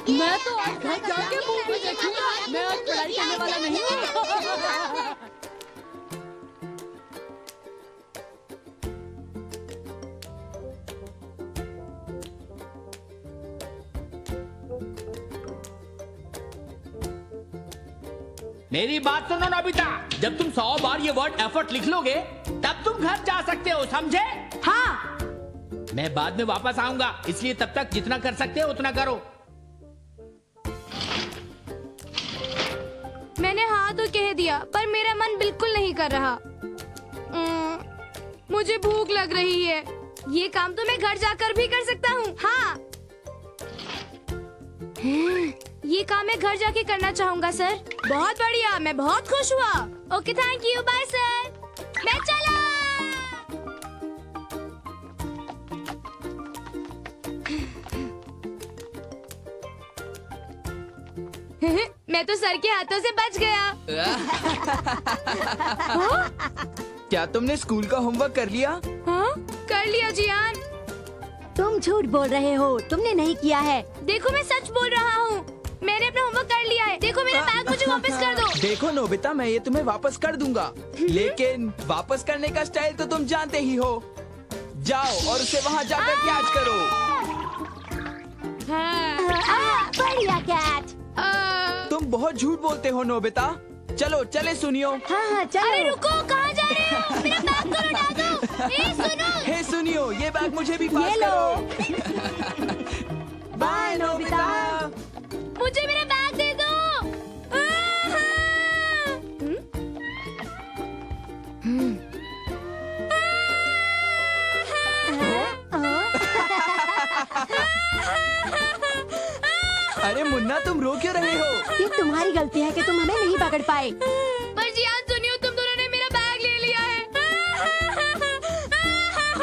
मैं तो आज घर जाके मूवी देखूंगा। मैं आज पढ़ाई करने वाला नहीं हूँ। मेरी बात सुनो नोबिता, जब तुम 100 बार ये वर्ड एफर्ट लिख लोगे तब तुम घर जा सकते हो, समझे? हाँ। मैं बाद में वापस आऊंगा, इसलिए तब तक जितना कर सकते हो उतना करो। मैंने हाँ तो कह दिया, पर मेरा मन बिल्कुल नहीं कर रहा। मुझे भूख लग रही है। ये काम तो मैं घर जाकर भी कर सकता हूँ। हाँ, ये काम मैं घर जाके करना चाहूँगा सर। बहुत बढ़िया, मैं बहुत खुश हुआ। Okay, thank you, bye sir. मैं चला। मैं तो सर के हाथों से बच गया। क्या तुमने स्कूल का होमवर्क कर लिया? हाँ, कर लिया जियान। तुम झूठ बोल रहे हो, तुमने नहीं किया है। देखो मैं सच बोल रहा हूँ, मैंने अपना होमवर्क कर लिया है। देखो मेरा बैग मुझे वापस कर दो। देखो नोबिता, मैं ये तुम्हें वापस कर दूंगा, लेकिन वापस करने का स्टाइल तो तुम जानते ही हो। जाओ और उसे वहाँ जाकर कैच करो। बढ़िया कैच। तुम बहुत झूठ बोलते हो नोबिता। चलो चले सुनियो। हाँ, चलो। अरे रुको, कहाँ जा रहे हो? मेरा बैग तो लौटा दो। ए सुनो। हे सुनियो, ये बैग मुझे भी पास ये लो। करो। Bye Nobita. मुझे मेरा बैग दे दो। अरे मुन्ना, तुम रो क्यों रहे हो? ये तुम्हारी गलती है कि तुम हमें नहीं पकड़ पाए। पर जियान सुनियो, तुम दोनों ने मेरा बैग ले लिया है।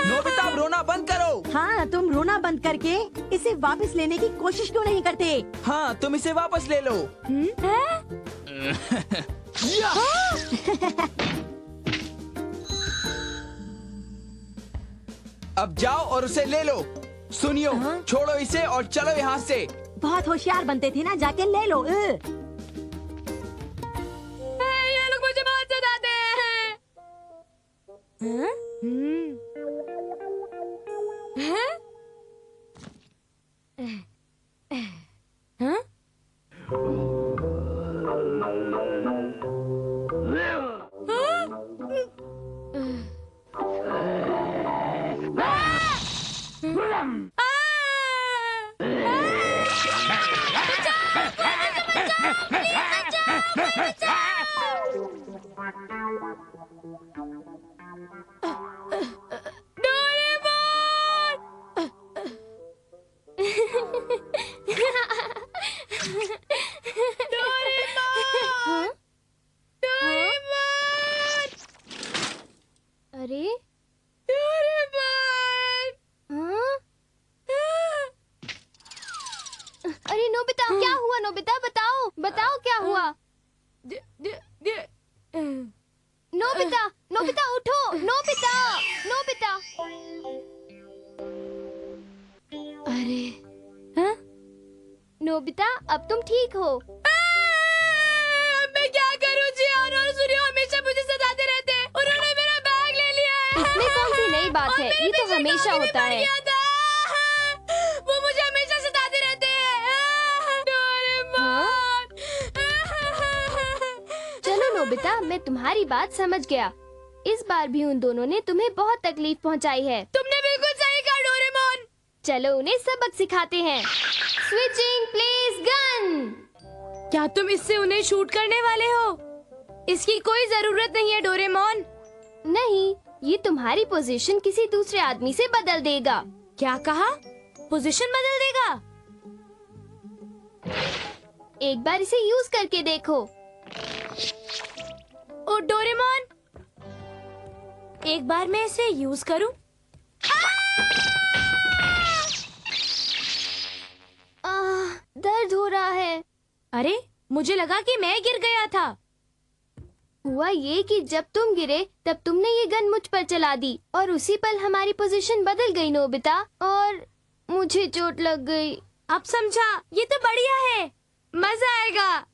नोबिता, अब रोना बंद करो। हाँ, तुम रोना बंद करके इसे वापस लेने की कोशिश क्यों नहीं करते? हाँ, तुम इसे वापस ले लो। या! अब जाओ और उसे ले लो। सुनियो, छोड़ो इसे और चलो यहाँ से। बहुत होशियार बनते थे ना, जाके ले लो। ये लोग मुझे बहुत सताते हैं। अरे अरे नोबिता, क्या हुआ? नोबिता बताओ, बताओ क्या हुआ? नोबिता, नोबिता उठो। Nobita, Nobita. अरे हाँ? नोबिता, अब तुम ठीक हो? मैं क्या करूं? जियान और सूर्य हमेशा मुझे सताते रहते हैं। उन्होंने मेरा बैग ले लिया है। इसमें कौन सी नई बात है? ये तो हमेशा होता है। वो मुझे हमेशा सताते रहते हैं। डोरेमोन। चलो नोबिता, मैं तुम्हारी बात समझ गया। इस बार भी उन दोनों ने तुम्हें बहुत तकलीफ पहुंचाई है। तुमने बिल्कुल सही कहा डोरेमोन। चलो उन्हें सबक सिखाते हैं। Switching place gun. क्या तुम इससे उन्हें शूट करने वाले हो? इसकी कोई जरूरत नहीं है डोरेमोन। नहीं, ये तुम्हारी पोजीशन किसी दूसरे आदमी से बदल देगा। क्या कहा? पोजीशन बदल देगा? एक बार इसे यूज करके देखो। ओ डोरेमोन, एक बार मैं इसे यूज करूं? दर्द हो रहा है। अरे, मुझे लगा कि मैं गिर गया था। हुआ ये कि जब तुम गिरे तब तुमने ये गन मुझ पर चला दी और उसी पल हमारी पोजीशन बदल गई नोबिता, और मुझे चोट लग गई। अब समझा, ये तो बढ़िया है, मजा आएगा।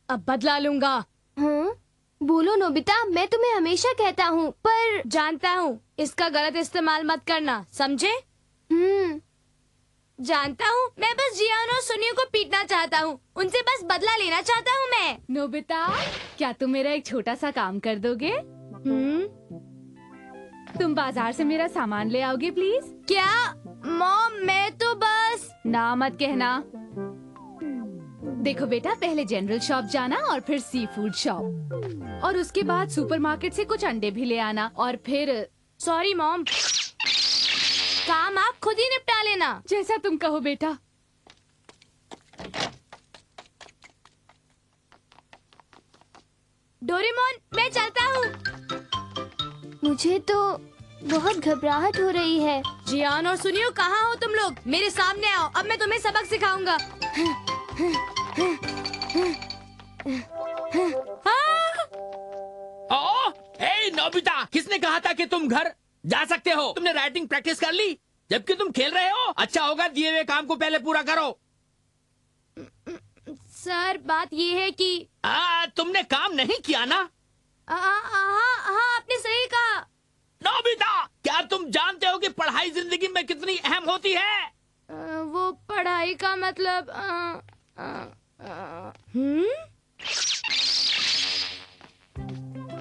अब बदला लूंगा। हाँ? बोलो नोबिता, मैं तुम्हें हमेशा कहता हूँ, पर जानता हूँ, इसका गलत इस्तेमाल मत करना, समझे? जानता हूँ, मैं बस जियान और सुनियो को पीटना चाहता हूँ, उनसे बस बदला लेना चाहता हूँ मैं। नोबिता, क्या तुम मेरा एक छोटा सा काम कर दोगे? तुम बाजार से मेरा सामान ले आओगे प्लीज? क्या? मॉम, मैं तो बस। ना मत कहना। देखो बेटा, पहले जनरल शॉप जाना और फिर सी फूड शॉप, और उसके बाद सुपरमार्केट से कुछ अंडे भी ले आना, और फिर सॉरी मॉम, काम आप खुद ही निपटा लेना। जैसा तुम कहो बेटा। डोरेमोन, मैं चलता हूँ। मुझे तो बहुत घबराहट हो रही है। जियान और सुनियो, कहाँ हो तुम लोग? मेरे सामने आओ, अब मैं तुम्हें सबक सिखाऊंगा। हे नोबिता, किसने कहा था कि तुम घर जा सकते हो? तुमने राइटिंग प्रैक्टिस कर ली जबकि तुम खेल रहे हो? अच्छा होगा दिए हुए काम को पहले पूरा करो। सर, बात ये है कि तुमने काम नहीं किया ना? हाँ, आपने सही कहा। नोबिता, क्या तुम जानते हो कि पढ़ाई जिंदगी में कितनी अहम होती है? वो पढ़ाई का मतलब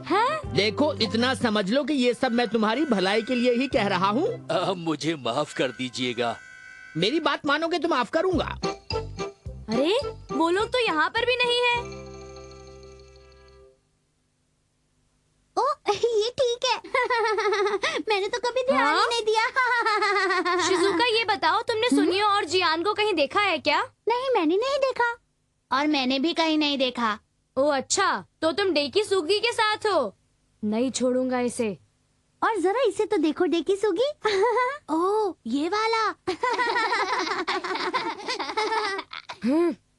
है? देखो, इतना समझ लो कि ये सब मैं तुम्हारी भलाई के लिए ही कह रहा हूँ। मुझे माफ कर दीजिएगा। मेरी बात मानोगे तो माफ करूँगा। अरे, वो लोग तो यहाँ पर भी नहीं है। ओ, ये ठीक है। मैंने तो कभी ध्यान ही नहीं दिया। शिजुका, ये बताओ, तुमने सुनियो और जियान को कहीं देखा है क्या? नहीं, मैंने नहीं देखा, और मैंने भी कहीं नहीं देखा। ओ अच्छा, तो तुम डेकी सुगी के साथ हो। नहीं छोड़ूंगा इसे। और जरा इसे तो देखो डेकी सुगी। ओ, ये वाला।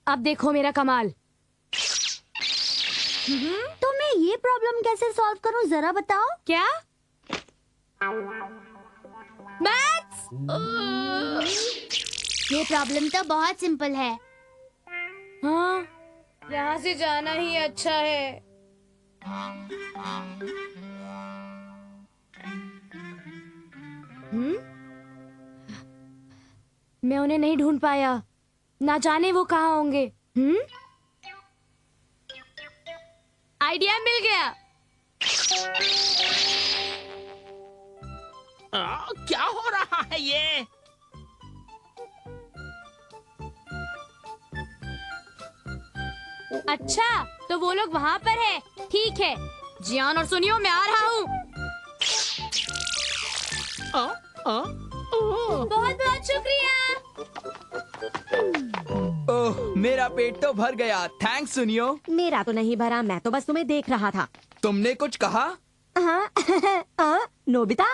अब देखो मेरा कमाल। तो मैं ये प्रॉब्लम कैसे सॉल्व करूं, जरा बताओ। क्या? मैथ्स? ये प्रॉब्लम तो बहुत सिंपल है। हाँ, यहाँ से जाना ही अच्छा है। मैं उन्हें नहीं ढूंढ पाया, ना जाने वो कहाँ होंगे। आइडिया मिल गया। क्या हो रहा है ये? अच्छा, तो वो लोग वहाँ पर है। ठीक है, जियान और सुनियो, मैं आ रहा हूँ। बहुत बहुत शुक्रिया। ओह, मेरा पेट तो भर गया। थैंक्स सुनियो। मेरा तो नहीं भरा, मैं तो बस तुम्हें देख रहा था। तुमने कुछ कहा? हाँ, नोबिता।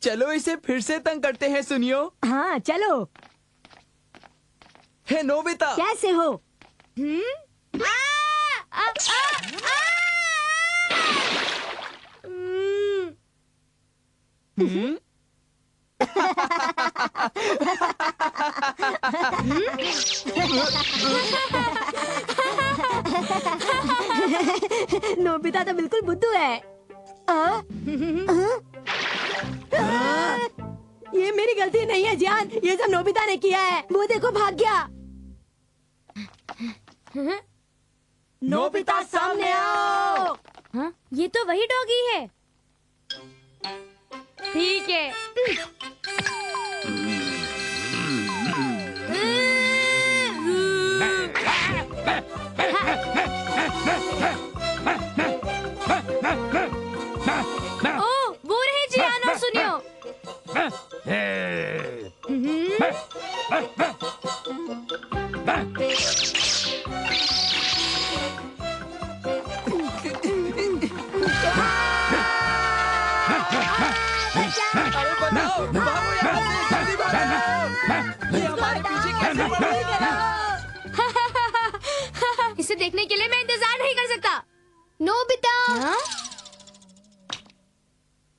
चलो इसे फिर से तंग करते हैं सुनियो। हाँ चलो। हे नोबिता, कैसे हो? नोबिता तो बिल्कुल बुद्धू है। ये मेरी गलती नहीं है जान, ये सब नोबिता ने किया है। वो देखो भाग गया। नोबिता सामने आओ। हाँ? ये तो वही डॉगी है। ठीक है। ओ, वो रहे जियान और सुनियो। अरे बताओ, भागो यहाँ से, जल्दी भागो। ये हमारे पीछे कैसे पड़ गया? इसे देखने के लिए मैं इंतजार नहीं कर सकता। नोबिता! हाँ?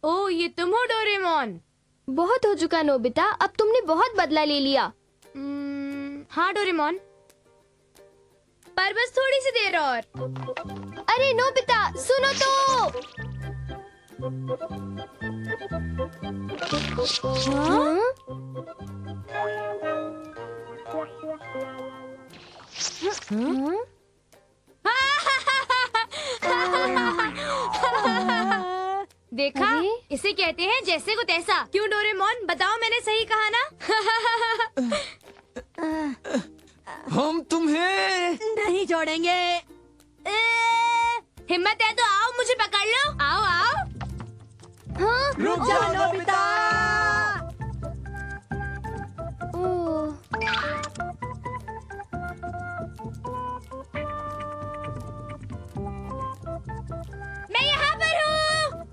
ओ, ये तुम हो डोरेमोन। बहुत हो चुका नोबिता, अब तुमने बहुत बदला ले लिया। हाँ डोरेमोन, पर बस थोड़ी सी देर और। अरे नोबिता सुनो तो। हाँ? देखा, इसे कहते हैं जैसे को तैसा। क्यों डोरेमोन, बताओ मैंने सही कहा ना? हम तुम्हें नहीं छोड़ेंगे। हिम्मत है तो आओ, मुझे पकड़ लो। आओ आओ। हाँ? रुक जाओ नोबिता। ओह। मैं यहाँ पर हूँ।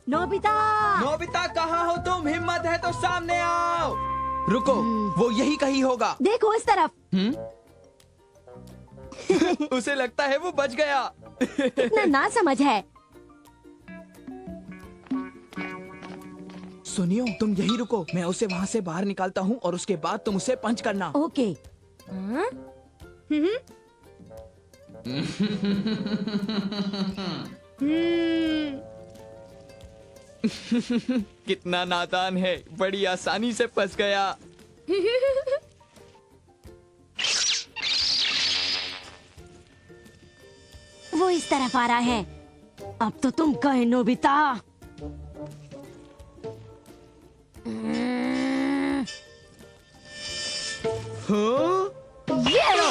नोबिता। नोबिता कहाँ हो तुम? हिम्मत है तो सामने आओ। रुको, वो यही कहीं होगा। देखो इस तरफ। उसे लगता है वो बच गया। कितना ना समझ है। सुनियो, तुम यही रुको, मैं उसे वहाँ से बाहर निकालता हूँ और उसके बाद तुम उसे पंच करना। ओके। कितना नादान है, बड़ी आसानी से फंस गया। वो इस तरफ आ रहा है। अब तो तुम कहे नोबिता। ये लो।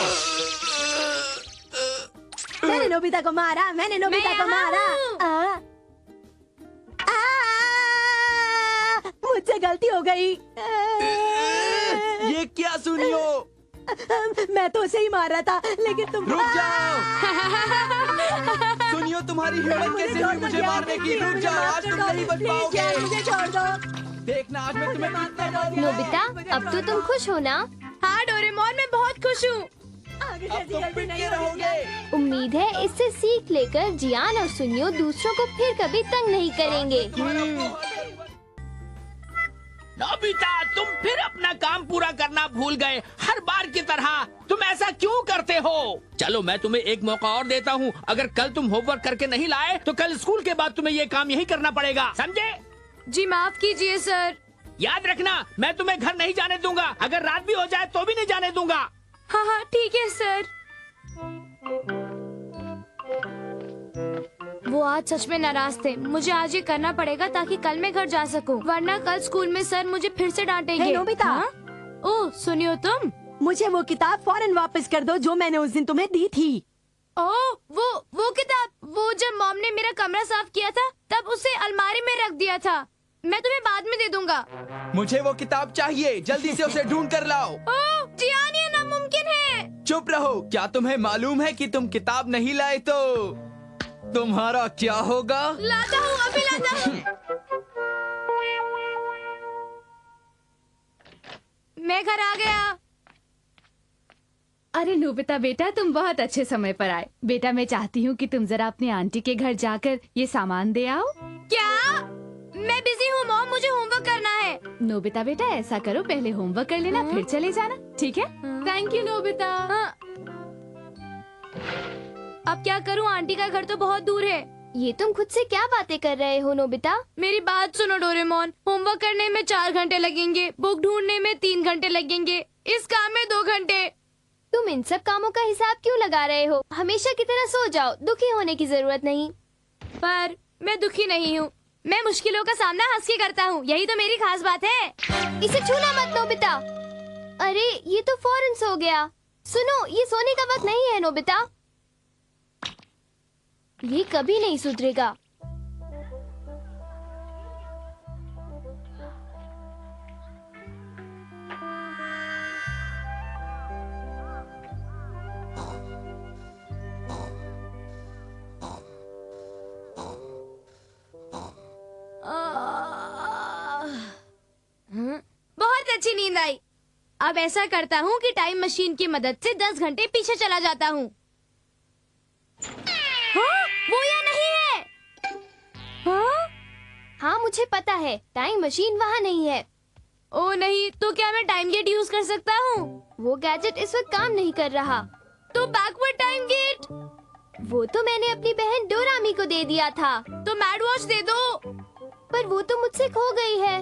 मैंने नोबिता को मारा, मैंने नोबिता को मारा। मुझसे गलती हो गई। ये क्या सुनियो? मैं तो उसे ही मार रहा था, लेकिन तुम रुक जाओ। सुनियो, तुम्हारी हिम्मत कैसे हुई मुझे मारने की? रुक जाओ, आज तुम नहीं बच पाओगे। मुझे छोड़ दो। देखना आज मैं तुम्हें कितना मारूंगा। नोबिता, अब तो तुम खुश हो ना? हाँ डोरेमोन, मैं बहुत खुश हूँ। आगे अब जैसी तुम गलती पिट नहीं के होगी। रहोगे। उम्मीद है इससे सीख लेकर जियान और सुनियो दूसरों को फिर कभी तंग नहीं करेंगे। नोबिता, तुम फिर अपना काम पूरा करना भूल गए। हर बार की तरह तुम ऐसा क्यों करते हो? चलो मैं तुम्हें एक मौका और देता हूँ। अगर कल तुम होमवर्क करके नहीं लाए तो कल स्कूल के बाद तुम्हें ये काम यही करना पड़ेगा, समझे? जी माफ कीजिए सर। याद रखना, मैं तुम्हें घर नहीं जाने दूंगा। अगर रात भी हो जाए तो भी नहीं जाने दूंगा। हाँ हाँ ठीक है सर। वो आज सच में नाराज थे। मुझे आज ये करना पड़ेगा ताकि कल मैं घर जा सकूं, वरना कल स्कूल में सर मुझे फिर से डांटेंगे। हे नोबिता। हाँ? ओह सुनियो तुम। मुझे वो किताब फौरन वापस कर दो जो मैंने उस दिन तुम्हें दी थी। ओह वो किताब, वो जब मॉम ने मेरा कमरा साफ किया था तब उसे अलमारी में रख दिया था। मैं तुम्हें बाद में दे दूंगा। मुझे वो किताब चाहिए, जल्दी से उसे ढूंढ कर लाओ। ओह जियान, ये नामुमकिन है। चुप रहो। क्या तुम्हें मालूम है कि तुम किताब नहीं लाए तो तुम्हारा क्या होगा? लाता हूँ, अभी लाता हूँ। मैं घर आ गया। अरे नोबिता बेटा, तुम बहुत अच्छे समय पर आए। बेटा मैं चाहती हूँ कि तुम जरा अपने आंटी के घर जाकर ये सामान दे आओ। क्या? मैं बिजी हूँ मॉम, मुझे होमवर्क करना है। नोबिता बेटा ऐसा करो, पहले होमवर्क कर लेना फिर चले जाना, ठीक है? Thank you Nobita. अब क्या करूँ, आंटी का घर तो बहुत दूर है। ये तुम खुद से क्या बातें कर रहे हो नोबिता? मेरी बात सुनो डोरेमोन, होमवर्क करने में 4 घंटे लगेंगे, बुक ढूंढने में 3 घंटे लगेंगे, इस काम में 2 घंटे। तुम इन सब कामों का हिसाब क्यों लगा रहे हो? हमेशा की तरह सो जाओ, दुखी होने की जरूरत नहीं। पर मैं दुखी नहीं हूँ, मैं मुश्किलों का सामना हंस के करता हूँ, यही तो मेरी खास बात है। इसे छूना मत नोबिता। अरे ये तो फौरन सो गया। सुनो, ये सोने का वक्त नहीं है नोबिता। ये कभी नहीं सुधरेगा। बहुत अच्छी नींद आई। अब ऐसा करता हूँ कि टाइम मशीन की मदद से 10 घंटे पीछे चला जाता हूँ। हाँ, वो या नहीं है? हाँ? हाँ मुझे पता है, टाइम मशीन वहाँ नहीं है। ओ नहीं, तो क्या मैं टाइम गेट यूज कर सकता हूँ? वो गैजेट इस वक्त काम नहीं कर रहा। तो बैकवर्ड टाइम गेट? वो तो मैंने अपनी बहन डोरामी को दे दिया था। तो मैड वॉच दे दो। पर वो तो मुझसे खो गई है।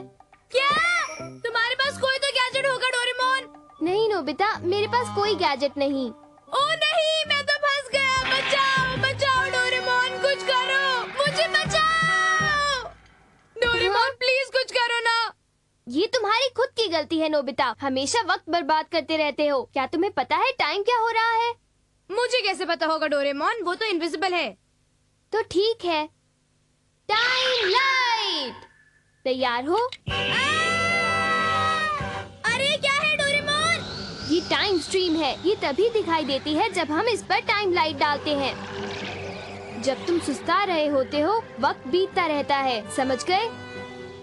क्या? तुम्हारे पास कोई तो गैजेट होगा डोरेमोन? नहीं नोबिता, मेरे पास कोई गैजेट नहीं। ओ नहीं, मैं तो फंस गया। बचाओ बचाओ डोरेमोन, कुछ करो, मुझे बचाओ। डोरेमोन प्लीज कुछ करो ना। ये तुम्हारी खुद की गलती है नोबिता, हमेशा वक्त बर्बाद करते रहते हो। क्या तुम्हें पता है टाइम क्या हो रहा है? मुझे कैसे पता होगा डोरेमोन, वो तो इनविजिबल है। तो ठीक है, टाइम लाइट तैयार हो? अरे क्या है डोरेमोन? ये टाइम स्ट्रीम है। ये तभी दिखाई देती है जब हम इस पर टाइम लाइट डालते हैं। जब तुम सुस्ता रहे होते हो, वक्त बीतता रहता है, समझ गए?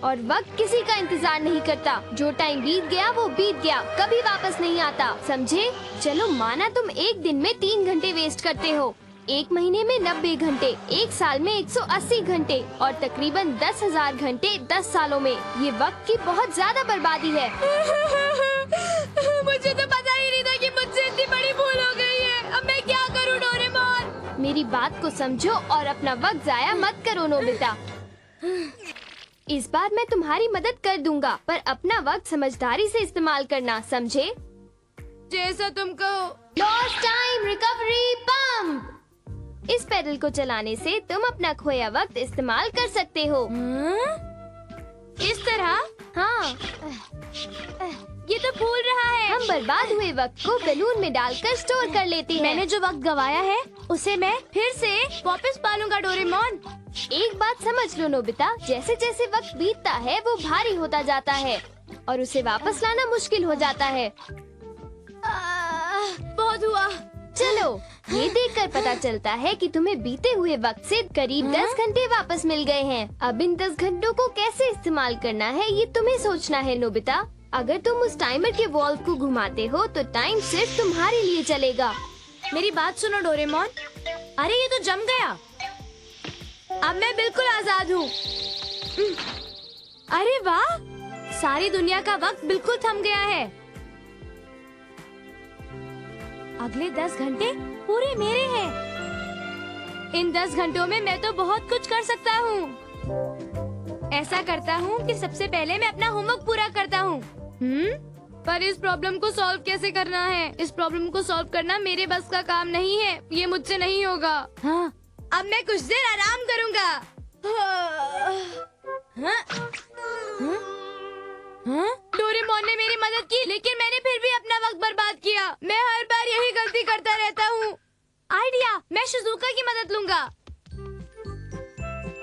और वक्त किसी का इंतजार नहीं करता। जो टाइम बीत गया वो बीत गया, कभी वापस नहीं आता, समझे? चलो माना तुम एक दिन में 3 घंटे वेस्ट करते हो, एक महीने में 90 घंटे, एक साल में 180 घंटे और तकरीबन 10,000 घंटे 10 सालों में। ये वक्त की बहुत ज्यादा बर्बादी है। मुझे तो पता ही नहीं था कि मुझसे इतनी बड़ी भूल हो गई है। अब मैं क्या करूं डोरेमोन? मेरी बात को समझो और अपना वक्त जाया मत करो नोबिता। इस बार मैं तुम्हारी मदद कर दूंगा, पर अपना वक्त समझदारी से इस्तेमाल करना, समझे? जैसा तुम कहो। Lost time recovery pump. इस पैडल को चलाने से तुम अपना खोया वक्त इस्तेमाल कर सकते हो। इस तरह? हाँ, ये तो फूल रहा है। हम बर्बाद हुए वक्त को बैलून में डालकर स्टोर कर लेते हैं। मैंने जो वक्त गवाया है उसे मैं फिर से वापस पालूंगा डोरेमोन। एक बात समझ लो नोबिता, जैसे जैसे वक्त बीतता है वो भारी होता जाता है और उसे वापस लाना मुश्किल हो जाता है। बहुत हुआ। चलो, ये देखकर पता चलता है कि तुम्हें बीते हुए वक्त से करीब 10 घंटे वापस मिल गए हैं। अब इन 10 घंटों को कैसे इस्तेमाल करना है ये तुम्हें सोचना है नोबिता। अगर तुम उस टाइमर के वॉल्व को घुमाते हो तो टाइम सिर्फ तुम्हारे लिए चलेगा। मेरी बात सुनो डोरेमोन। अरे ये तो जम गया। अब मैं बिल्कुल आजाद हूँ। अरे वाह, सारी दुनिया का वक्त बिल्कुल थम गया है। अगले 10 घंटे पूरे मेरे हैं। इन 10 घंटों में मैं तो बहुत कुछ कर सकता हूँ। ऐसा करता हूँ कि सबसे पहले मैं अपना होमवर्क पूरा करता हूँ। पर इस प्रॉब्लम को सॉल्व कैसे करना है? इस प्रॉब्लम को सॉल्व करना मेरे बस का काम नहीं है। ये मुझसे नहीं होगा। हाँ, अब मैं कुछ देर आराम करूँगा। डोरेमोन ने मेरी मदद की, लेकिन मैंने फिर भी अपना वक्त बर्बाद किया। मैं हर बार यही गलती करता रहता हूँ। आइडिया, मैं शिजुका की मदद लूंगा।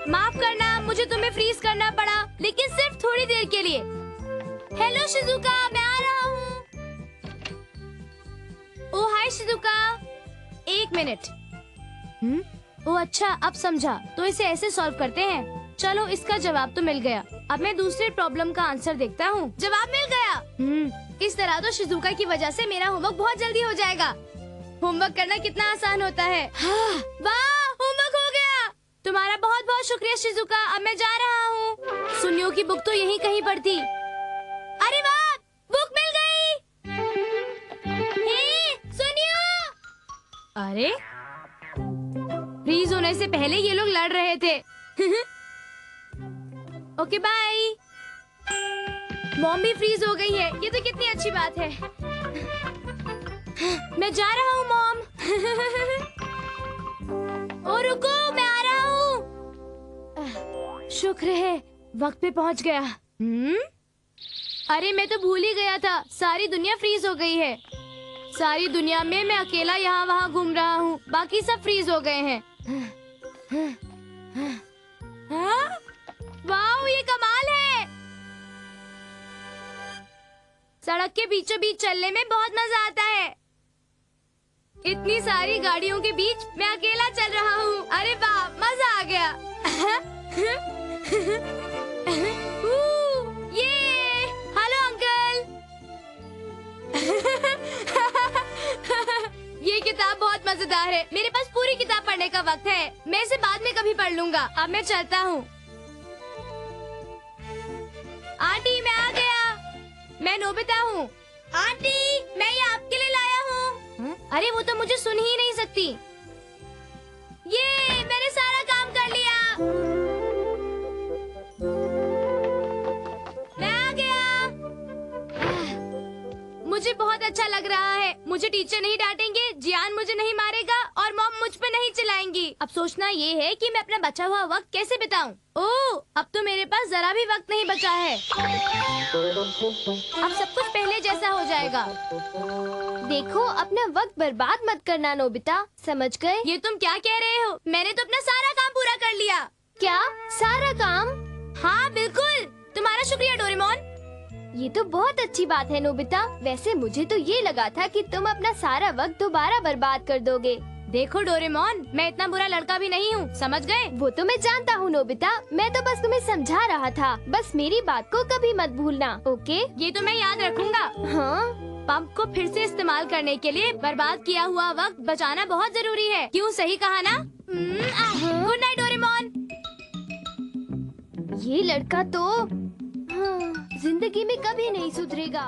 माफ करना, मुझे तुम्हें फ्रीज करना पड़ा, लेकिन सिर्फ थोड़ी देर के लिए। हेलो शिजुका, मैं आ रहा हूँ। ओह हाय शिजुका, 1 मिनट। ओह अच्छा, अब समझा। तो इसे ऐसे सॉल्व करते हैं। चलो, इसका जवाब तो मिल गया। अब मैं दूसरे प्रॉब्लम का आंसर देखता हूँ। जवाब मिल गया। इस तरह तो शिजुका की वजह से मेरा होमवर्क बहुत जल्दी हो जाएगा। होमवर्क करना कितना आसान होता है। वाह, होमवर्क हो गया। तुम्हारा बहुत बहुत शुक्रिया शिजुका। अब मैं जा रहा हूँ। सुनियो की बुक तो यहीं कहीं पर थी। अरे वाह, बुक मिल गई। हे, सुनियो। अरे, फ्रीज होने से पहले ये लोग लड़ रहे थे। Okay bye. मॉम भी फ्रीज हो गई है। ये तो कितनी अच्छी बात है। मैं जा रहा हूँ मॉम। ओ रुको, मैं आ रहा हूँ। शुक्र है वक्त पे पहुँच गया। अरे मैं तो भूल ही गया था, सारी दुनिया फ्रीज हो गई है। सारी दुनिया में मैं अकेला यहाँ वहाँ घूम रहा हूँ, बाकी सब फ्रीज हो गए हैं। वाह, ये कमाल है। सड़क के बीचों बीच चलने में बहुत मजा आता है। इतनी सारी गाड़ियों के बीच मैं अकेला चल रहा हूँ। अरे वाह, मजा आ गया। ये हेलो अंकल। ये किताब बहुत मजेदार है। मेरे पास पूरी किताब पढ़ने का वक्त है। मैं इसे बाद में कभी पढ़ लूंगा। अब मैं चलता हूँ। आंटी, मैं आ गया। मैं नोबिता हूँ। आंटी, मैं ये आपके लिए लाया हूँ। अरे वो तो मुझे सुन ही नहीं सकती। ये मैंने सारा काम कर लिया। मैं आ गया। मुझे बहुत अच्छा लग रहा है। मुझे टीचर नहीं डांटेंगे, जियान मुझे नहीं मारेगा और मॉम मुझ पे नहीं चिल्लाएंगी। अब सोचना ये है कि मैं अपना बचा हुआ वक्त कैसे बिताऊं। ओह, अब तो मेरे पास जरा भी वक्त नहीं बचा है। अब सब कुछ पहले जैसा हो जाएगा। देखो, अपना वक्त बर्बाद मत करना नोबिता, समझ गए? ये तुम क्या कह रहे हो? मैंने तो अपना सारा काम पूरा कर लिया। क्या सारा काम? हाँ बिल्कुल, तुम्हारा शुक्रिया डोरेमोन। ये तो बहुत अच्छी बात है नोबिता। वैसे मुझे तो ये लगा था कि तुम अपना सारा वक्त दोबारा बर्बाद कर दोगे। देखो डोरेमोन, मैं इतना बुरा लड़का भी नहीं हूँ, समझ गए? वो तो मैं जानता हूँ नोबिता, मैं तो बस तुम्हें समझा रहा था। बस मेरी बात को कभी मत भूलना, ओके? ये तो मैं याद रखूंगा। हाँ, पंप को फिर से इस्तेमाल करने के लिए बर्बाद किया हुआ वक्त बचाना बहुत जरूरी है। क्यों, सही कहा ना? Good night Doraemon. ये लड़का तो जिंदगी में कभी नहीं सुधरेगा।